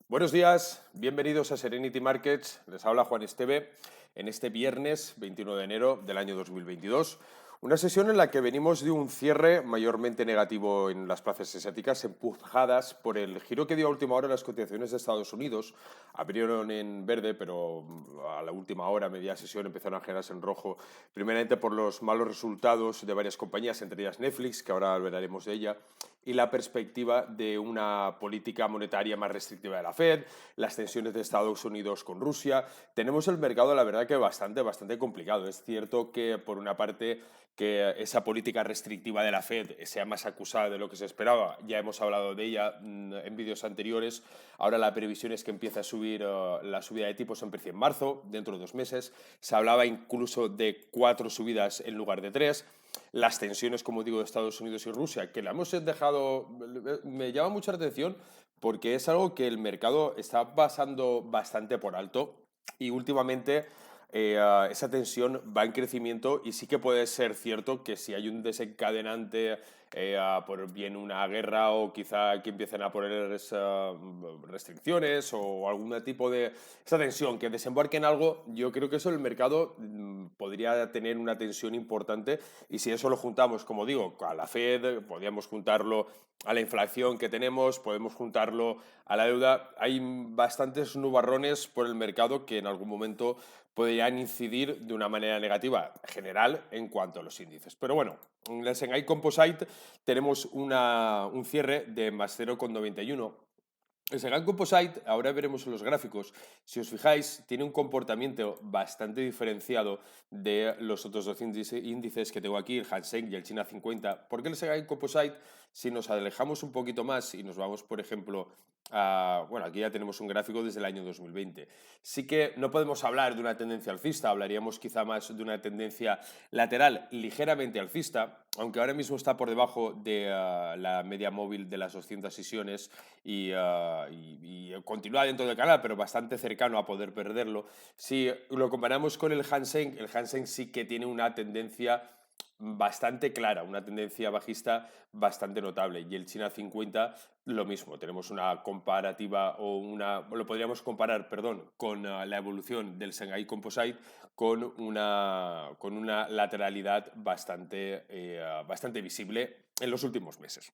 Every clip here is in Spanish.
Buenos días, bienvenidos a Serenity Markets. Les habla Juan Esteve en este viernes 21 de enero del año 2022. Una sesión en la que venimos de un cierre mayormente negativo en las plazas asiáticas, empujadas por el giro que dio a última hora las cotizaciones de Estados Unidos. Abrieron en verde, pero a la última hora, media sesión, empezaron a generarse en rojo, primeramente por los malos resultados de varias compañías, entre ellas Netflix, que ahora hablaremos de ella, y la perspectiva de una política monetaria más restrictiva de la Fed, las tensiones de Estados Unidos con Rusia. Tenemos el mercado, la verdad, que bastante complicado. Es cierto que, por una parte, que esa política restrictiva de la Fed sea más acusada de lo que se esperaba. Ya hemos hablado de ella en vídeos anteriores. Ahora la previsión es que empiece a subir la subida de tipos en precio en marzo, dentro de 2 meses. Se hablaba incluso de 4 subidas en lugar de 3. Las tensiones, como digo, de Estados Unidos y Rusia, que la hemos dejado, me llama mucha la atención porque es algo que el mercado está pasando bastante por alto y últimamente esa tensión va en crecimiento y sí que puede ser cierto que si hay un desencadenante por bien una guerra o quizá que empiecen a poner restricciones o algún tipo de esa tensión que desembarque en algo, yo creo que eso el mercado podría tener una tensión importante y si eso lo juntamos, como digo, a la Fed, podríamos juntarlo a la inflación que tenemos, podemos juntarlo a la deuda. Hay bastantes nubarrones por el mercado que en algún momento podrían incidir de una manera negativa general en cuanto a los índices. Pero bueno, en el Shanghai Composite tenemos un cierre de más 0,91. El Shanghai Composite, ahora veremos en los gráficos, si os fijáis, tiene un comportamiento bastante diferenciado de los otros dos índices que tengo aquí, el Hang Seng y el China 50. ¿Por qué el Shanghai Composite? Si nos alejamos un poquito más y nos vamos, por ejemplo, bueno, aquí ya tenemos un gráfico desde el año 2020. Sí que no podemos hablar de una tendencia alcista, hablaríamos quizá más de una tendencia lateral ligeramente alcista, aunque ahora mismo está por debajo de la media móvil de las 200 sesiones y continúa dentro del canal, pero bastante cercano a poder perderlo. Si lo comparamos con el Hang Seng sí que tiene una tendencia bastante clara, una tendencia bajista bastante notable. Y el China 50, lo mismo. Tenemos una comparativa lo podríamos comparar, perdón, con la evolución del Shanghai Composite con una lateralidad bastante visible en los últimos meses.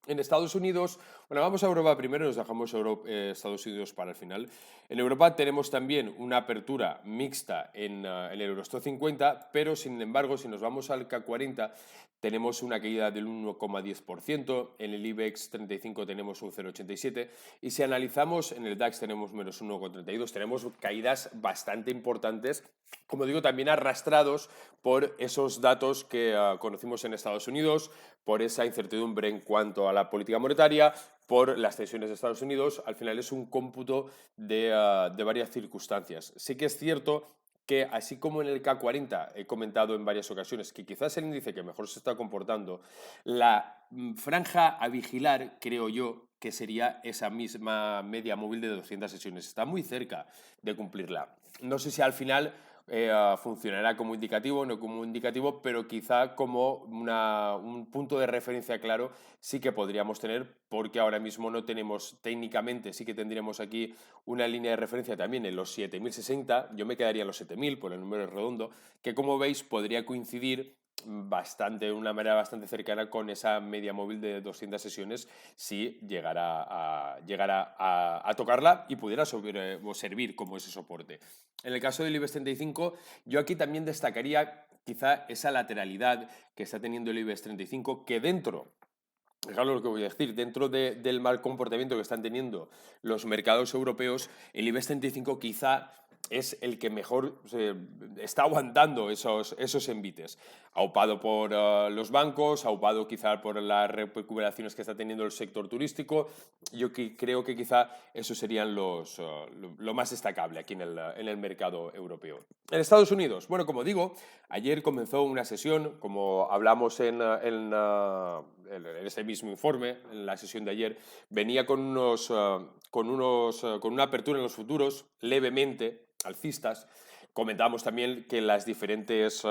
En Estados Unidos, bueno, vamos a Europa primero, nos dejamos Estados Unidos para el final. En Europa tenemos también una apertura mixta en el Eurostoxx 50, pero sin embargo, si nos vamos al CAC 40, tenemos una caída del 1,10%, en el IBEX 35 tenemos un 0,87% y si analizamos en el DAX tenemos menos 1,32%, tenemos caídas bastante importantes, como digo, también arrastrados por esos datos que conocimos en Estados Unidos, por esa incertidumbre en cuanto a la política monetaria, por las tensiones de Estados Unidos. Al final es un cómputo de varias circunstancias. Sí que es cierto que, así como en el K40 he comentado en varias ocasiones que quizás el índice que mejor se está comportando, la franja a vigilar, creo yo, que sería esa misma media móvil de 200 sesiones. Está muy cerca de cumplirla. No sé si al final funcionará como indicativo, no como indicativo, pero quizá como un punto de referencia claro sí que podríamos tener, porque ahora mismo no tenemos técnicamente, sí que tendríamos aquí una línea de referencia también en los 7060, yo me quedaría en los 7000 por el número redondo, que como veis podría coincidir de una manera bastante cercana con esa media móvil de 200 sesiones si llegara a tocarla y pudiera servir como ese soporte. En el caso del IBEX 35, yo aquí también destacaría quizá esa lateralidad que está teniendo el IBEX 35, que fijaros lo que voy a decir, dentro del mal comportamiento que están teniendo los mercados europeos, el IBEX 35 quizá es el que mejor está aguantando esos envites. Aupado por los bancos, aupado quizá por las recuperaciones que está teniendo el sector turístico. Yo creo que quizá esos serían lo más destacable aquí en el mercado europeo. En Estados Unidos, bueno, como digo, ayer comenzó una sesión, como hablamos en ese mismo informe, en la sesión de ayer, venía con una apertura en los futuros levemente alcistas. Comentamos también que las diferentes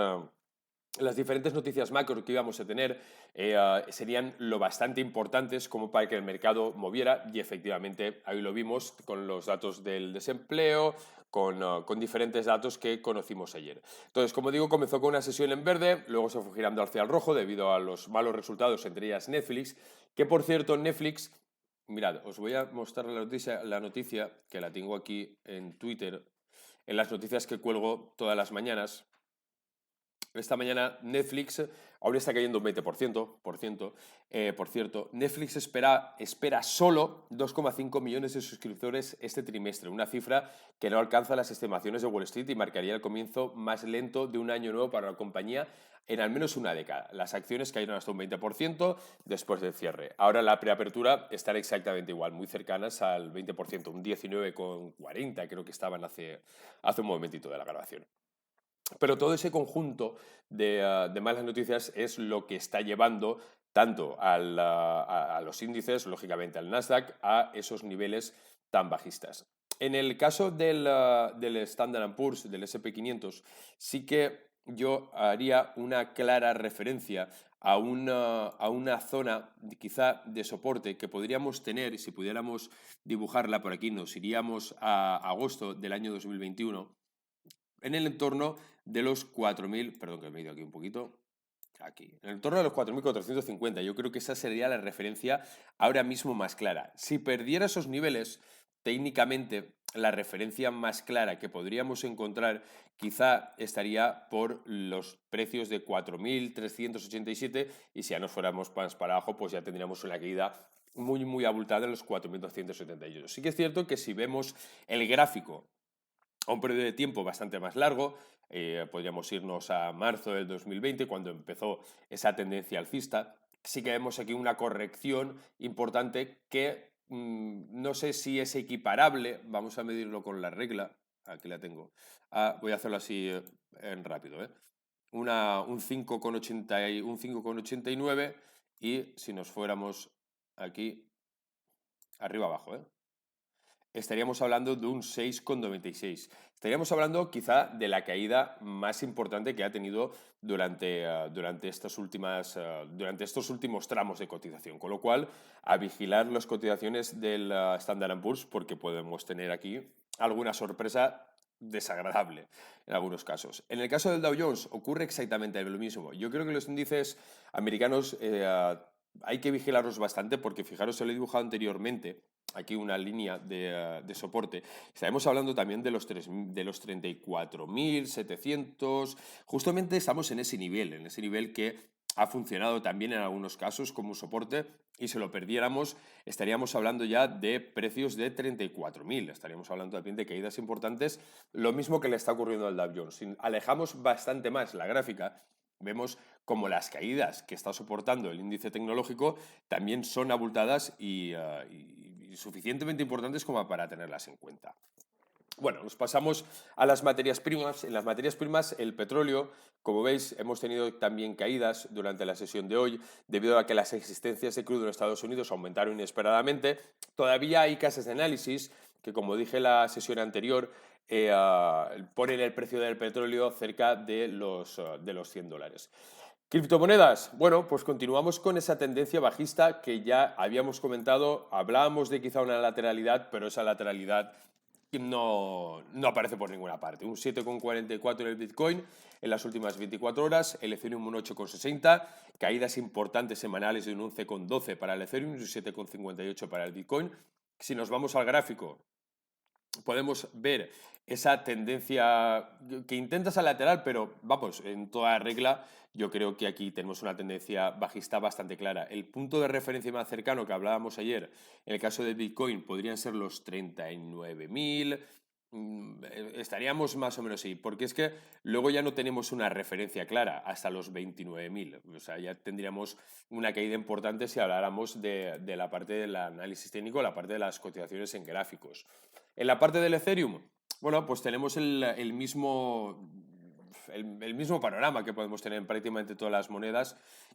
las diferentes noticias macro que íbamos a tener serían lo bastante importantes como para que el mercado moviera y efectivamente ahí lo vimos con los datos del desempleo, con diferentes datos que conocimos ayer. Entonces, como digo, comenzó con una sesión en verde, luego se fue girando hacia el rojo debido a los malos resultados, entre ellas Netflix, que por cierto Netflix, mirad, os voy a mostrar la noticia que la tengo aquí en Twitter, en las noticias que cuelgo todas las mañanas. Esta mañana Netflix ahora está cayendo un 20%, por cierto. Netflix espera solo 2,5 millones de suscriptores este trimestre, una cifra que no alcanza las estimaciones de Wall Street y marcaría el comienzo más lento de un año nuevo para la compañía en al menos una década. Las acciones cayeron hasta un 20% después del cierre. Ahora la preapertura estará exactamente igual, muy cercanas al 20%, un 19,40 creo que estaban hace un momentito de la grabación. Pero todo ese conjunto de malas noticias es lo que está llevando tanto a los índices, lógicamente al Nasdaq, a esos niveles tan bajistas. En el caso del Standard & Poor's, del S&P 500, sí que yo haría una clara referencia a una zona quizá de soporte que podríamos tener, si pudiéramos dibujarla por aquí, nos iríamos a agosto del año 2021, en el entorno de los 4.000, perdón que me he ido aquí un poquito, aquí, en el entorno de los 4.450. Yo creo que esa sería la referencia ahora mismo más clara. Si perdiera esos niveles, técnicamente la referencia más clara que podríamos encontrar quizá estaría por los precios de 4.387 y si ya nos fuéramos más para abajo, pues ya tendríamos una caída muy, muy abultada en los 4.278. Sí que es cierto que si vemos el gráfico a un periodo de tiempo bastante más largo, podríamos irnos a marzo del 2020, cuando empezó esa tendencia alcista. Sí que vemos aquí una corrección importante que no sé si es equiparable, vamos a medirlo con la regla, aquí la tengo, voy a hacerlo así en rápido, un 5,89 y si nos fuéramos aquí, arriba abajo, estaríamos hablando de un 6,96. Estaríamos hablando quizá de la caída más importante que ha tenido durante estos últimos tramos de cotización. Con lo cual, a vigilar las cotizaciones del Standard & Poor's porque podemos tener aquí alguna sorpresa desagradable en algunos casos. En el caso del Dow Jones ocurre exactamente lo mismo. Yo creo que los índices americanos hay que vigilarlos bastante porque fijaros, se lo he dibujado anteriormente, aquí una línea de soporte. Estaremos hablando también de los 34.700. Justamente estamos en ese nivel que ha funcionado también en algunos casos como soporte y si lo perdiéramos estaríamos hablando ya de precios de 34.000. Estaríamos hablando también de caídas importantes, lo mismo que le está ocurriendo al Dow Jones. Si alejamos bastante más la gráfica, vemos como las caídas que está soportando el índice tecnológico también son abultadas y suficientemente importantes como para tenerlas en cuenta. Bueno, nos pasamos a las materias primas. En las materias primas, el petróleo, como veis, hemos tenido también caídas durante la sesión de hoy debido a que las existencias de crudo en Estados Unidos aumentaron inesperadamente. Todavía hay casas de análisis que, como dije en la sesión anterior, ponen el precio del petróleo cerca de los $100. Criptomonedas, bueno, pues continuamos con esa tendencia bajista que ya habíamos comentado, hablábamos de quizá una lateralidad, pero esa lateralidad no aparece por ninguna parte. Un 7,44 en el Bitcoin en las últimas 24 horas, el Ethereum un 8,60, caídas importantes semanales de un 11,12 para el Ethereum y un 7,58 para el Bitcoin. Si nos vamos al gráfico, podemos ver esa tendencia que intenta ser lateral, pero vamos, en toda regla, yo creo que aquí tenemos una tendencia bajista bastante clara. El punto de referencia más cercano que hablábamos ayer, en el caso de Bitcoin, podrían ser los 39.000. Estaríamos más o menos ahí, porque es que luego ya no tenemos una referencia clara hasta los 29.000. O sea, ya tendríamos una caída importante si habláramos de la parte del análisis técnico, la parte de las cotizaciones en gráficos. En la parte del Ethereum, bueno, pues tenemos el mismo panorama que podemos tener en prácticamente todas las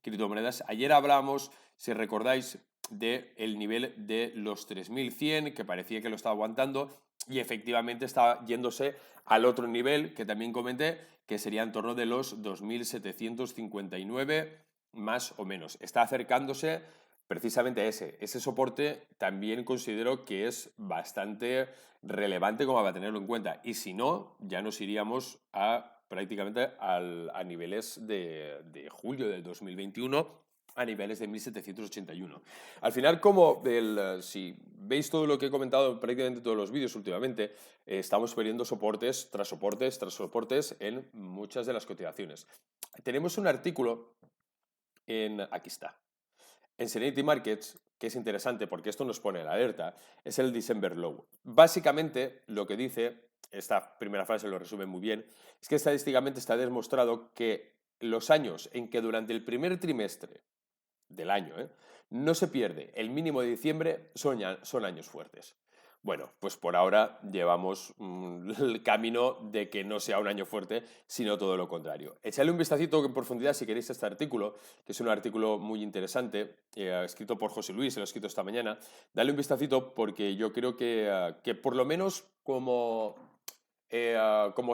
criptomonedas. Ayer hablábamos, si recordáis, del nivel de los 3.100, que parecía que lo estaba aguantando. y efectivamente está yéndose al otro nivel que también comenté, que sería en torno de los 2.759 más o menos. Está acercándose precisamente a ese soporte. También considero que es bastante relevante como para tenerlo en cuenta. Y si no, ya nos iríamos prácticamente a niveles de julio del 2021, a niveles de 1.781. Al final, si veis todo lo que he comentado en prácticamente todos los vídeos últimamente, estamos perdiendo soportes tras soportes tras soportes en muchas de las cotizaciones. Tenemos un artículo aquí está, en Serenity Markets, que es interesante porque esto nos pone la alerta, es el December Low. Básicamente, lo que dice, esta primera frase lo resume muy bien, es que estadísticamente está demostrado que los años en que durante el primer trimestre del año, no se pierde el mínimo de diciembre, son años fuertes. Bueno, pues por ahora llevamos el camino de que no sea un año fuerte, sino todo lo contrario. Echadle un vistacito en profundidad si queréis a este artículo, que es un artículo muy interesante, escrito por José Luis, lo he escrito esta mañana. Dale un vistacito porque yo creo que por lo menos como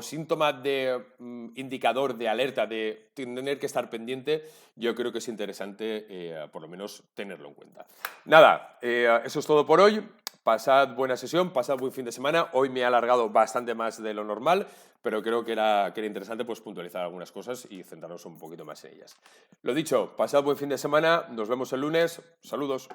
síntoma de indicador de alerta, de tener que estar pendiente, yo creo que es interesante por lo menos tenerlo en cuenta. Nada, eso es todo por hoy. Pasad buena sesión, pasad buen fin de semana. Hoy me he alargado bastante más de lo normal, pero creo que era interesante pues, puntualizar algunas cosas y centrarnos un poquito más en ellas. Lo dicho, pasad buen fin de semana, nos vemos el lunes. Saludos.